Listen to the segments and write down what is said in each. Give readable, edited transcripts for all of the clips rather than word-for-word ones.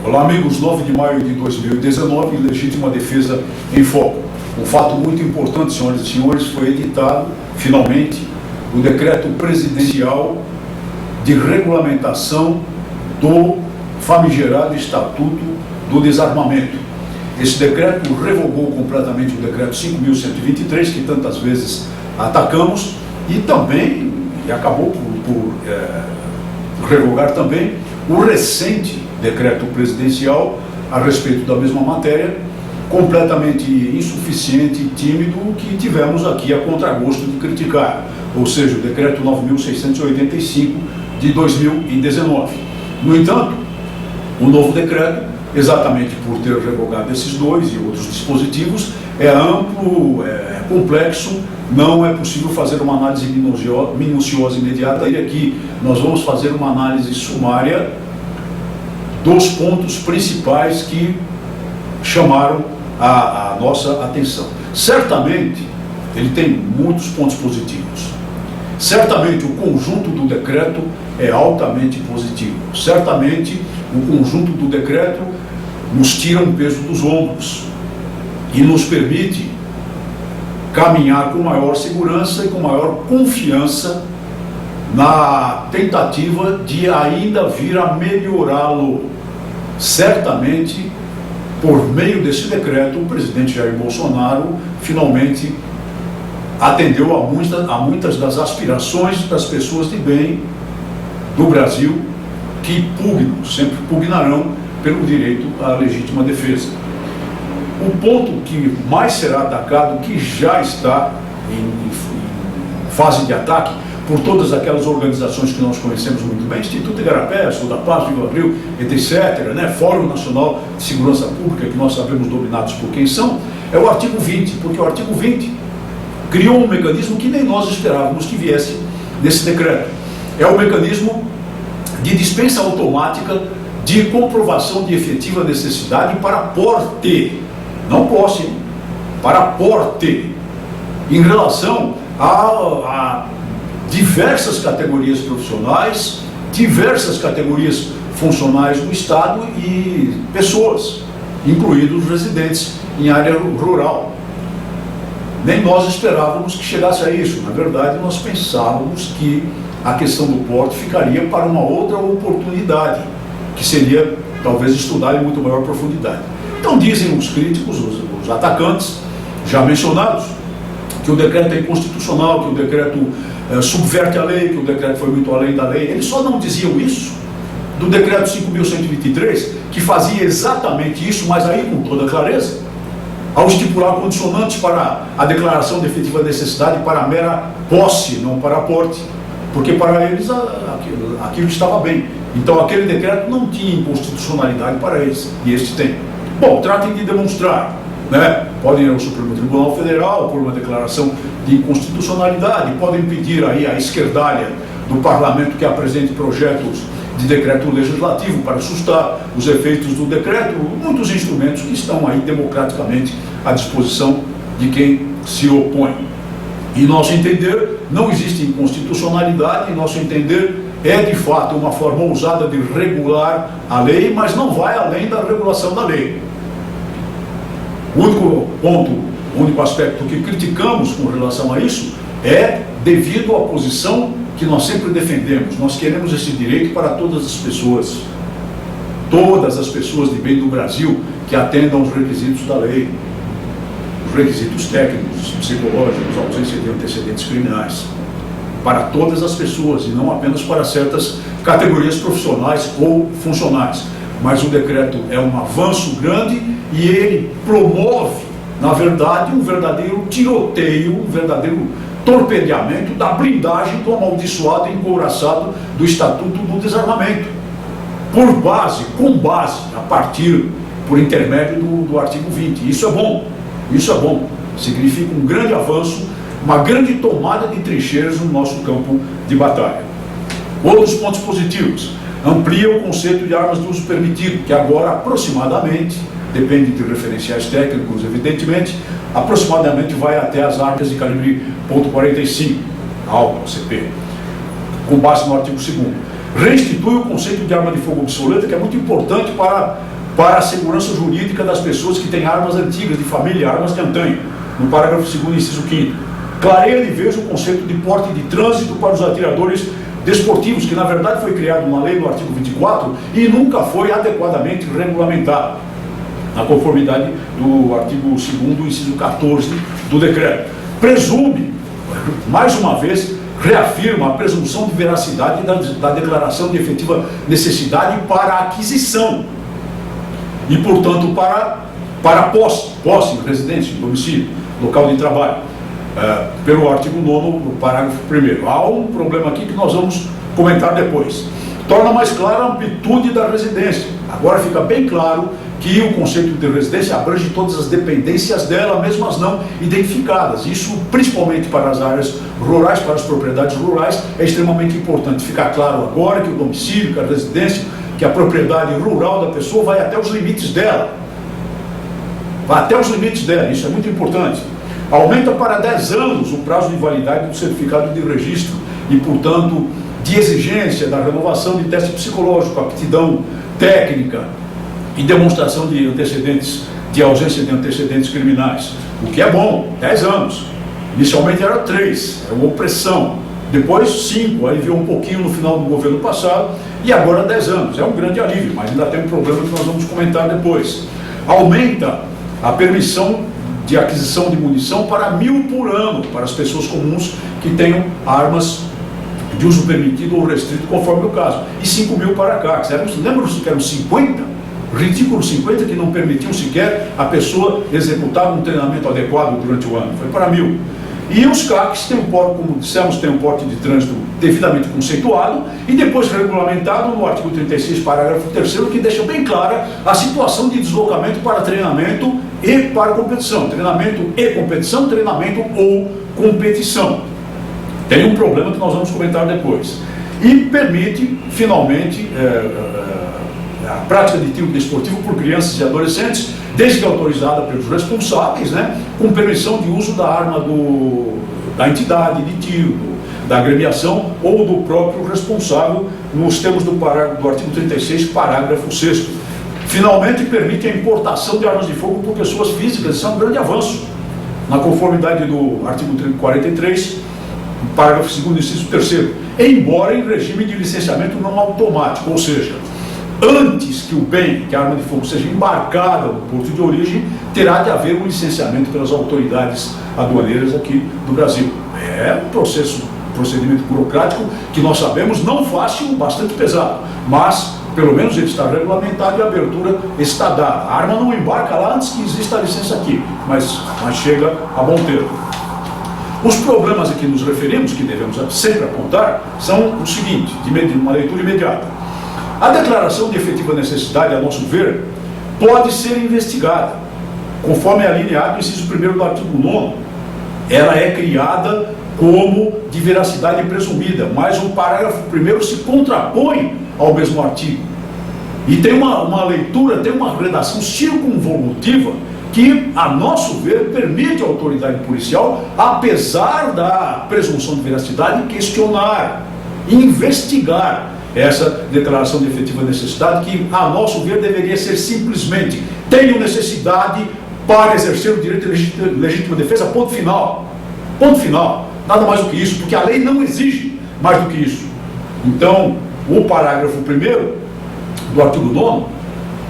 Olá, amigos. 9 de maio de 2019, legítima defesa em foco. Um fato muito importante, senhoras e senhores, foi editado, finalmente, o decreto presidencial de regulamentação do famigerado Estatuto do Desarmamento. Esse decreto revogou completamente o decreto 5.123, que tantas vezes atacamos, e também acabou por revogar também o recente decreto presidencial a respeito da mesma matéria, completamente insuficiente e tímido, que tivemos aqui a contragosto de criticar, ou seja, o decreto 9.685 de 2019. No entanto, o novo decreto, exatamente por ter revogado esses dois e outros dispositivos, é amplo, é complexo, não é possível fazer uma análise minuciosa imediata, e aqui nós vamos fazer uma análise sumária dos pontos principais que chamaram a nossa atenção. Certamente, ele tem muitos pontos positivos. Certamente, o conjunto do decreto é altamente positivo. Certamente, o conjunto do decreto nos tira um peso dos ombros e nos permite caminhar com maior segurança e com maior confiança na tentativa de ainda vir a melhorá-lo. Certamente, por meio desse decreto, o presidente Jair Bolsonaro finalmente atendeu a muitas das aspirações das pessoas de bem do Brasil que pugnam, sempre pugnarão pelo direito à legítima defesa. O ponto que mais será atacado, que já está em fase de ataque, por todas aquelas organizações que nós conhecemos muito bem, Instituto Igarapé, Sul da Paz, Viva Rio, etc., Fórum Nacional de Segurança Pública, que nós sabemos dominados por quem são, é o artigo 20, porque o artigo 20 criou um mecanismo que nem nós esperávamos que viesse nesse decreto. É o mecanismo de dispensa automática de comprovação de efetiva necessidade para porte, não posse, para porte, em relação a diversas categorias profissionais, diversas categorias funcionais do Estado e pessoas, incluídos residentes em área rural. Nem nós esperávamos que chegasse a isso. Na verdade, nós pensávamos que a questão do porte ficaria para uma outra oportunidade, que seria talvez estudar em muito maior profundidade. Então dizem os críticos, os atacantes, já mencionados, que o decreto é inconstitucional, que o decreto subverte a lei, que o decreto foi muito além da lei. Eles só não diziam isso do decreto 5.123, que fazia exatamente isso, mas aí com toda clareza, ao estipular condicionantes para a declaração de efetiva necessidade para a mera posse, não para porte, porque para eles aquilo estava bem. Então aquele decreto não tinha inconstitucionalidade para eles, e este tem. Bom, tratem de demonstrar, podem ir ao Supremo Tribunal Federal por uma declaração de inconstitucionalidade, podem pedir aí à esquerdalha do parlamento que apresente projetos de decreto legislativo para assustar os efeitos do decreto, muitos instrumentos que estão aí democraticamente à disposição de quem se opõe. Em nosso entender, não existe inconstitucionalidade, em nosso entender, é de fato uma forma ousada de regular a lei, mas não vai além da regulação da lei. O único ponto, o único aspecto que criticamos com relação a isso é devido à posição que nós sempre defendemos. Nós queremos esse direito para todas as pessoas de bem do Brasil que atendam aos requisitos da lei, os requisitos técnicos, psicológicos, ausência de antecedentes criminais, para todas as pessoas e não apenas para certas categorias profissionais ou funcionais. Mas o decreto é um avanço grande e ele promove, na verdade, um verdadeiro tiroteio, um verdadeiro torpedeamento da blindagem do amaldiçoado e encouraçado do Estatuto do Desarmamento, com base, a partir, por intermédio do artigo 20. Isso é bom, significa um grande avanço, uma grande tomada de trincheiras no nosso campo de batalha. Outros pontos positivos: amplia o conceito de armas de uso permitido, que agora aproximadamente, depende de referenciais técnicos, evidentemente, aproximadamente vai até as armas de calibre .45, alvo, CP, com base no artigo 2º. Reinstitui o conceito de arma de fogo obsoleta, que é muito importante para a segurança jurídica das pessoas que têm armas antigas, de família, armas de antanho, no parágrafo 2º, inciso 5º. Clareia de vez o conceito de porte de trânsito para os atiradores desportivos, que na verdade foi criado uma lei no artigo 24 e nunca foi adequadamente regulamentado, na conformidade do artigo 2º, inciso 14 do decreto. Presume, mais uma vez, reafirma a presunção de veracidade da declaração de efetiva necessidade para a aquisição e, portanto, para posse, residência, domicílio, local de trabalho, pelo artigo 9º, do parágrafo 1º. Há um problema aqui que nós vamos comentar depois. Torna mais clara a amplitude da residência. Agora fica bem claro que o conceito de residência abrange todas as dependências dela, mesmo as não identificadas. Isso, principalmente para as áreas rurais, para as propriedades rurais, é extremamente importante. Fica claro agora que o domicílio, que a residência, que a propriedade rural da pessoa vai até os limites dela. Vai até os limites dela, isso é muito importante. Aumenta para 10 anos o prazo de validade do certificado de registro e, portanto, de exigência da renovação de teste psicológico, aptidão técnica e demonstração de antecedentes, de ausência de antecedentes criminais. O que é bom, 10 anos. Inicialmente era 3, era uma opressão. Depois 5, aí veio um pouquinho no final do governo passado, e agora 10 anos. É um grande alívio, mas ainda tem um problema que nós vamos comentar depois. Aumenta a permissão de aquisição de munição para 1.000 por ano, para as pessoas comuns que tenham armas de uso permitido ou restrito, conforme o caso. E 5.000 para CACs. Lembram-se que eram 50? Ridículo 50 que não permitiam sequer a pessoa executar um treinamento adequado durante o ano. Foi para 1.000. E os CACs têm um porte, como dissemos, tem um porte de trânsito devidamente conceituado e depois regulamentado no artigo 36, parágrafo 3º, que deixa bem clara a situação de deslocamento para treinamento e para competição. Treinamento e competição, treinamento ou competição. Tem um problema que nós vamos comentar depois. E permite, finalmente, a prática de tiro desportivo por crianças e adolescentes, desde que autorizada pelos responsáveis, com permissão de uso da arma da entidade de tiro, da agremiação ou do próprio responsável, nos termos do artigo 36, parágrafo 6º. Finalmente, permite a importação de armas de fogo por pessoas físicas. Isso é um grande avanço, na conformidade do artigo 43, parágrafo 2º, inciso 3º, embora em regime de licenciamento não automático, ou seja, antes que o bem, que a arma de fogo seja embarcada no porto de origem, terá de haver um licenciamento pelas autoridades aduaneiras aqui do Brasil. É um procedimento burocrático que nós sabemos não fácil, bastante pesado, mas pelo menos ele está regulamentado e a abertura está dada. A arma não embarca lá antes que exista a licença aqui, mas chega a bom termo. Os problemas a que nos referimos, que devemos sempre apontar, são o seguinte, de uma leitura imediata. A declaração de efetiva necessidade, a nosso ver, pode ser investigada, conforme a linha A do inciso 1º do artigo 9º. Ela é criada como de veracidade presumida, mas o parágrafo 1º se contrapõe ao mesmo artigo. E tem uma leitura, tem uma redação circunvolutiva que, a nosso ver, permite à autoridade policial, apesar da presunção de veracidade, questionar, investigar essa declaração de efetiva necessidade, que, a nosso ver, deveria ser simplesmente: tenho necessidade para exercer o direito de legítima defesa, ponto final. Ponto final. Nada mais do que isso, porque a lei não exige mais do que isso. Então, o parágrafo 1º do artigo 9º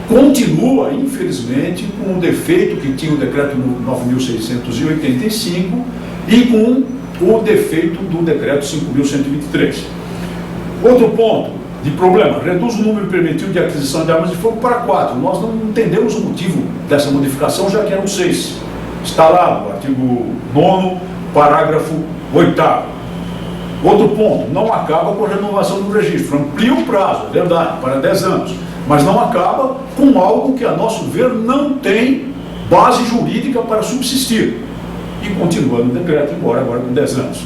continua, infelizmente, com o defeito que tinha o decreto 9.685 e com o defeito do decreto 5.123. Outro ponto de problema: reduz o número permitido de aquisição de armas de fogo para 4. Nós não entendemos o motivo dessa modificação, já que eram 6. Está lá no artigo 9º, parágrafo 8º. Outro ponto: não acaba com a renovação do registro. Amplia o prazo, é verdade, para 10 anos, mas não acaba com algo que, a nosso ver, não tem base jurídica para subsistir. E continua no decreto, embora agora com 10 anos.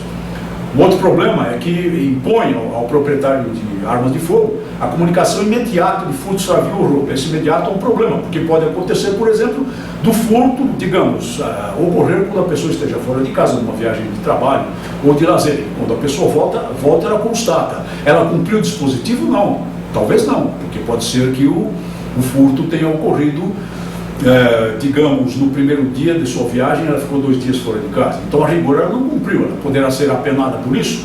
Um outro problema é que impõe ao proprietário de armas de fogo a comunicação imediata de furto, extravio ou roubo. Esse imediato é um problema, porque pode acontecer, por exemplo, do furto, digamos, ocorrer quando a pessoa esteja fora de casa, numa viagem de trabalho ou de lazer. Quando a pessoa volta, ela constata. Ela cumpriu o dispositivo? Não. Talvez não, porque pode ser que o furto tenha ocorrido, digamos, no primeiro dia de sua viagem, ela ficou 2 dias fora de casa. Então, a rigor, ela não cumpriu. Ela poderá ser apenada por isso?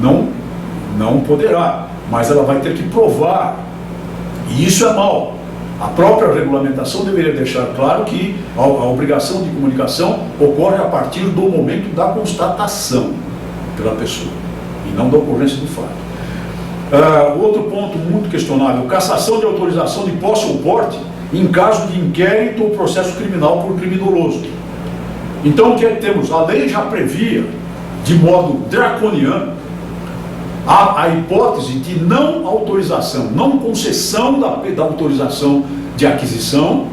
Não poderá, mas ela vai ter que provar. E isso é mal. A própria regulamentação deveria deixar claro que a obrigação de comunicação ocorre a partir do momento da constatação pela pessoa, e não da ocorrência do fato. Outro ponto muito questionável: cassação de autorização de posse ou porte em caso de inquérito ou processo criminal por crime doloso. Então, o que é que temos? A lei já previa, de modo draconiano, a hipótese de não autorização, não concessão da autorização de aquisição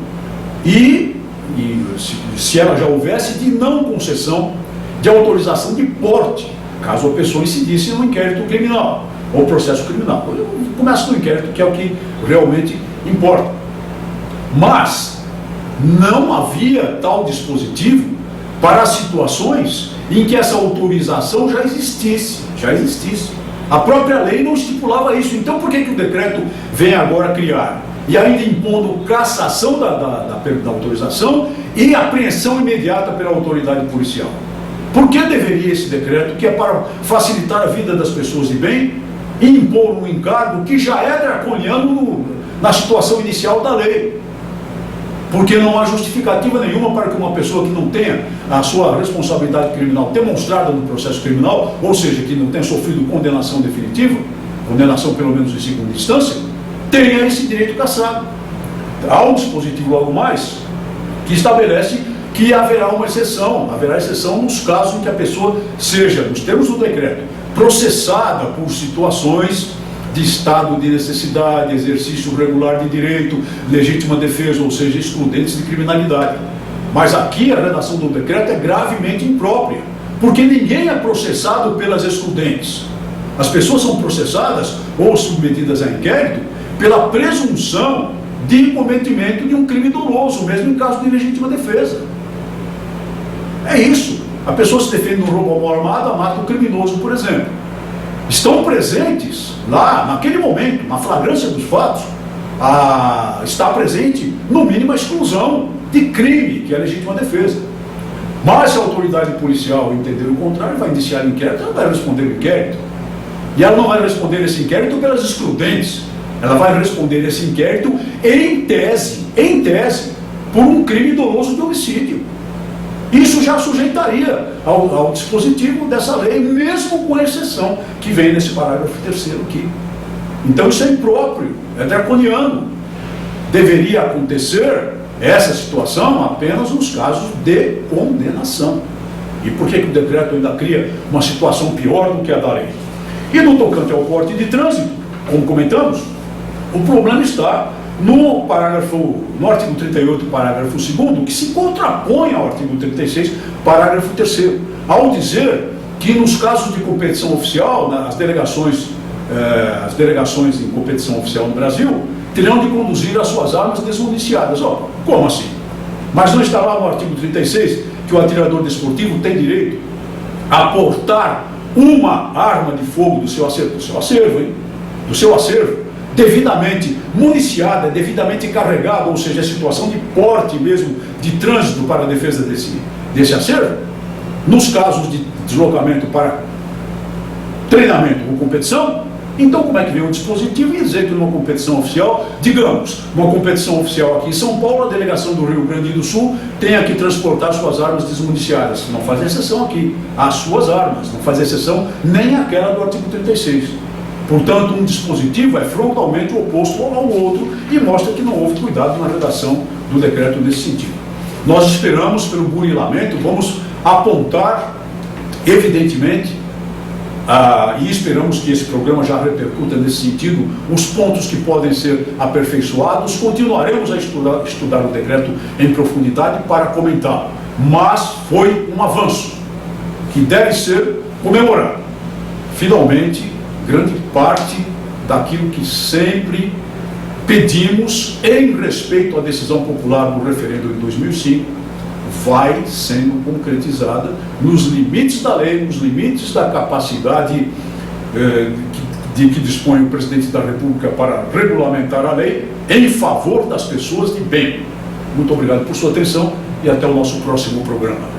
e se ela já houvesse, de não concessão de autorização de porte, caso a pessoa incidisse no inquérito criminal ou processo criminal. Começa no inquérito, que é o que realmente importa. Mas não havia tal dispositivo para situações em que essa autorização já existisse. A própria lei não estipulava isso. Então, por que o decreto vem agora criar? E ainda impondo cassação da autorização e apreensão imediata pela autoridade policial. Por que deveria esse decreto, que é para facilitar a vida das pessoas de bem, impor um encargo que já é draconiano na situação inicial da lei? Porque não há justificativa nenhuma para que uma pessoa que não tenha a sua responsabilidade criminal demonstrada no processo criminal, ou seja, que não tenha sofrido condenação definitiva, condenação pelo menos em segunda instância, tenha esse direito cassado. Há um dispositivo logo mais que estabelece que haverá exceção nos casos em que a pessoa seja, nos termos do decreto, processada por situações de estado de necessidade, exercício regular de direito, legítima defesa, ou seja, excludentes de criminalidade. Mas aqui a redação do decreto é gravemente imprópria, porque ninguém é processado pelas excludentes. As pessoas são processadas ou submetidas a inquérito pela presunção de cometimento de um crime doloso, mesmo em caso de legítima defesa. É isso. A pessoa se defende no roubo à mão armada, mata o criminoso, por exemplo. Estão presentes lá, naquele momento, na flagrância dos fatos, está presente, no mínimo, a exclusão de crime, que é a legítima defesa. Mas se a autoridade policial entender o contrário, vai iniciar o inquérito, ela vai responder o inquérito. E ela não vai responder esse inquérito pelas excludentes. Ela vai responder esse inquérito em tese, por um crime doloso de homicídio. Isso já sujeitaria ao dispositivo dessa lei, mesmo com a exceção que vem nesse parágrafo 3º aqui. Então isso é impróprio, é draconiano. Deveria acontecer essa situação apenas nos casos de condenação. E por que o decreto ainda cria uma situação pior do que a da lei? E no tocante ao porte de trânsito, como comentamos, o problema está no artigo 38, parágrafo 2º, que se contrapõe ao artigo 36, parágrafo 3º, ao dizer que nos casos de competição oficial, as delegações em competição oficial no Brasil terão de conduzir as suas armas desmuniciadas. Como assim? Mas não está lá no artigo 36 que o atirador desportivo tem direito a portar uma arma de fogo do seu acervo, devidamente municiada, devidamente carregada, ou seja, a situação de porte mesmo, de trânsito para a defesa desse acervo, nos casos de deslocamento para treinamento ou competição. Então, como é que vem o dispositivo e dizer que numa competição oficial, digamos, uma competição oficial aqui em São Paulo, a delegação do Rio Grande do Sul tenha que transportar suas armas desmuniciadas? Não faz exceção aqui, as suas armas, não faz exceção nem aquela do artigo 36. Portanto, um dispositivo é frontalmente oposto ao outro e mostra que não houve cuidado na redação do decreto nesse sentido. Nós esperamos, pelo burilamento, vamos apontar, evidentemente, e esperamos que esse programa já repercuta nesse sentido, os pontos que podem ser aperfeiçoados. Continuaremos a estudar o decreto em profundidade para comentá-lo. Mas foi um avanço que deve ser comemorado. finalmente, grande parte daquilo que sempre pedimos em respeito à decisão popular do referendo de 2005 vai sendo concretizada nos limites da lei, nos limites da capacidade de que dispõe o presidente da República para regulamentar a lei em favor das pessoas de bem. Muito obrigado por sua atenção e até o nosso próximo programa.